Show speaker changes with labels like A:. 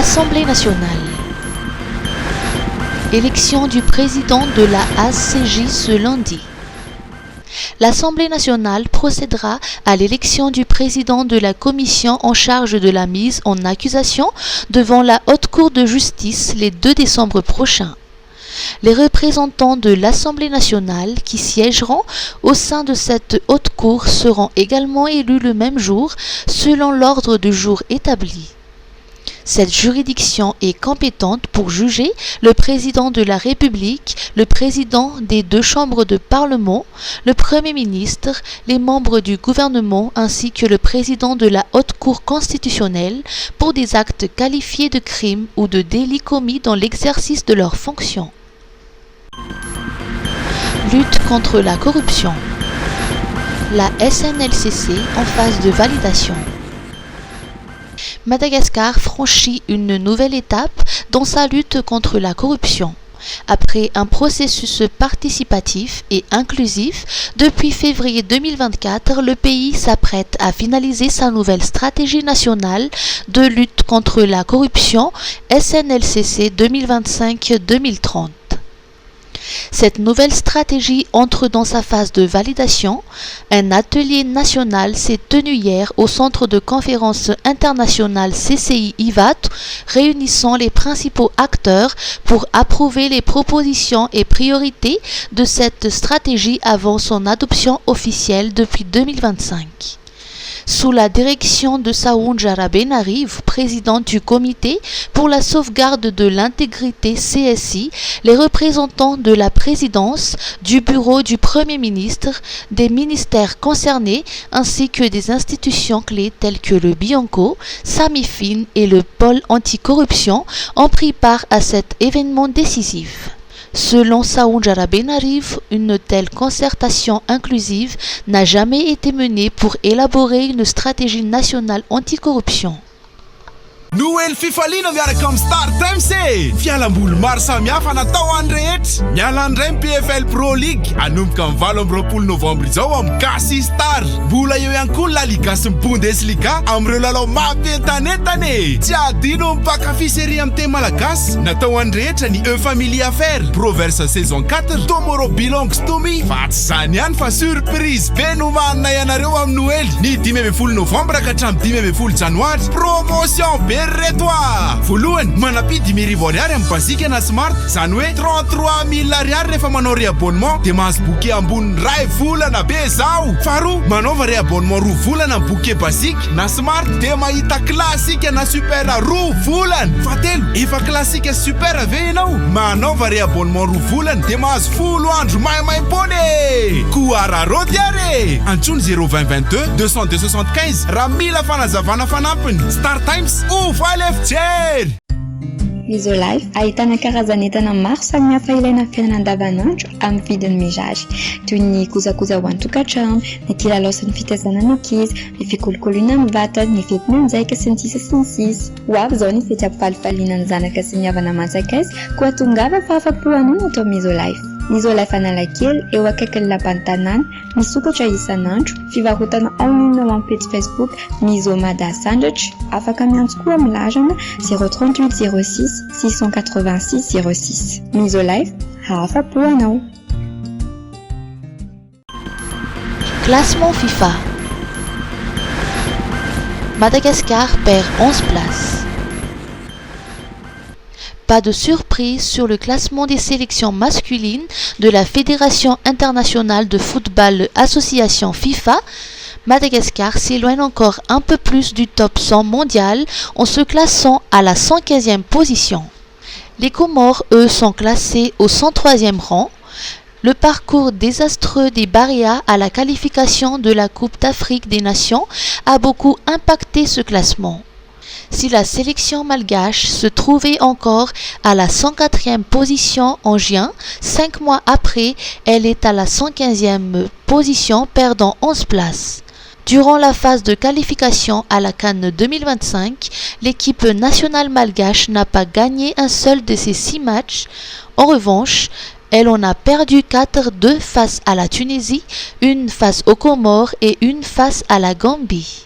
A: L'Assemblée nationale. Élection du président de la ACJ ce lundi. L'Assemblée nationale procédera à l'élection du président de la commission en charge de la mise en accusation devant la Haute Cour de justice le 2 décembre prochain. Les représentants de l'Assemblée nationale qui siégeront au sein de cette haute cour seront également élus le même jour selon l'ordre du jour établi. Cette juridiction est compétente pour juger le président de la République, le président des 2 chambres de Parlement, le Premier ministre, les membres du gouvernement ainsi que le président de la Haute Cour constitutionnelle pour des actes qualifiés de crimes ou de délits commis dans l'exercice de leurs fonctions. Lutte contre la corruption. La SNLCC en phase de validation. Madagascar franchit une nouvelle étape dans sa lutte contre la corruption. Après un processus participatif et inclusif, depuis février 2024, le pays s'apprête à finaliser sa nouvelle stratégie nationale de lutte contre la corruption SNLCC 2025-2030. Cette nouvelle stratégie entre dans sa phase de validation. Un atelier national s'est tenu hier au Centre de conférence internationale CCI-IVAT, réunissant les principaux acteurs pour approuver les propositions et priorités de cette stratégie avant son adoption officielle depuis 2025. Sous la direction de Saounjara Benariv, président du comité pour la sauvegarde de l'intégrité CSI, les représentants de la présidence, du bureau du Premier ministre, des ministères concernés ainsi que des institutions clés telles que le Bianco, Samifin et le pôle anticorruption ont pris part à cet événement décisif. Selon Saounjara Benariv, une telle concertation inclusive n'a jamais été menée pour élaborer une stratégie nationale anticorruption.
B: Noel fifaliana miaraka amin'ny Star Times fialamboly maro samihafa natao any rehetra miala andray ny PFL Pro League anomboka amin'ny 20 novambra izao amin'ny Kasi Star. Mbola eo ihany koa La Liga sy ny Bundesliga amin'ireo lalao mampientanentany. Tsy adino mpankafy série amin'ny teny malagasy natao any rehetra ny Family Affaires Proverse saison 4 Tomorrow belongs to me. Fa tsy zany ihany fa surprise be no manana ianareo amin'ny Noel ny 10 novambra ka hatramin'ny 10 janoary. Promotion be Retoa voalohany manapy 10,000 ariary amin'ny basika na smart, zany hoe 33,000 ariary rehefa manao réabonnement dia mahazo bouquet ambony ray volana be zao. Faharoa manaova réabonnement 2 volana amin'ny bouquet basique na smart dia mahita classique na super 2 volana. Fahatelo efa classique super ave ianao manaova réabonnement 2 volana dia mahazo folo andro maimaimpony. Koararody are antsony 02022 275 raha mila fanazavana fanampiny. Star Times
C: Isolife ahitana karazan'entana maro samihafa ilaina amin'ny fiainana andavanandro amin'ny vidiny mirary toy ny kojakoja ho an-tokantrano, ny kilalao sy ny fitaizana ny ankizy, ny fikolokoloina amin'ny vatana, ny fetina anjaika sy ny sisa sy ny sisa. Ho avy izao ny fety ampifalifaliana ny zanaka sy ny havana manjakaiza koa tongava fa afa-po anao atao amin'ny Isolife. Ny Isolife Analakely eo akaikin'ny lapan'ny tanàna, misokatra isan'andro, fivarotana en ligne ao amin'ny page Facebook Misomada Sandwich, afaka miantso koa amin'ny larana 038 06 686 06. Isolife, afa-po anao.
A: Classement FIFA. Madagascar perd 11 places. Pas de surprise sur le classement des sélections masculines de la Fédération internationale de football Association FIFA. Madagascar s'éloigne encore un peu plus du top 100 mondial en se classant à la 115e position. Les Comores, eux, sont classés au 103e rang. Le parcours désastreux des Baréas à la qualification de la Coupe d'Afrique des Nations a beaucoup impacté ce classement. Si la sélection malgache se trouvait encore à la 104e position en juin, 5 mois après, elle est à la 115e position, perdant 11 places. Durant la phase de qualification à la CAN 2025, l'équipe nationale malgache n'a pas gagné un seul de ses 6 matchs. En revanche, elle en a perdu 4, 2 face à la Tunisie, 1 face aux Comores et 1 face à la Gambie.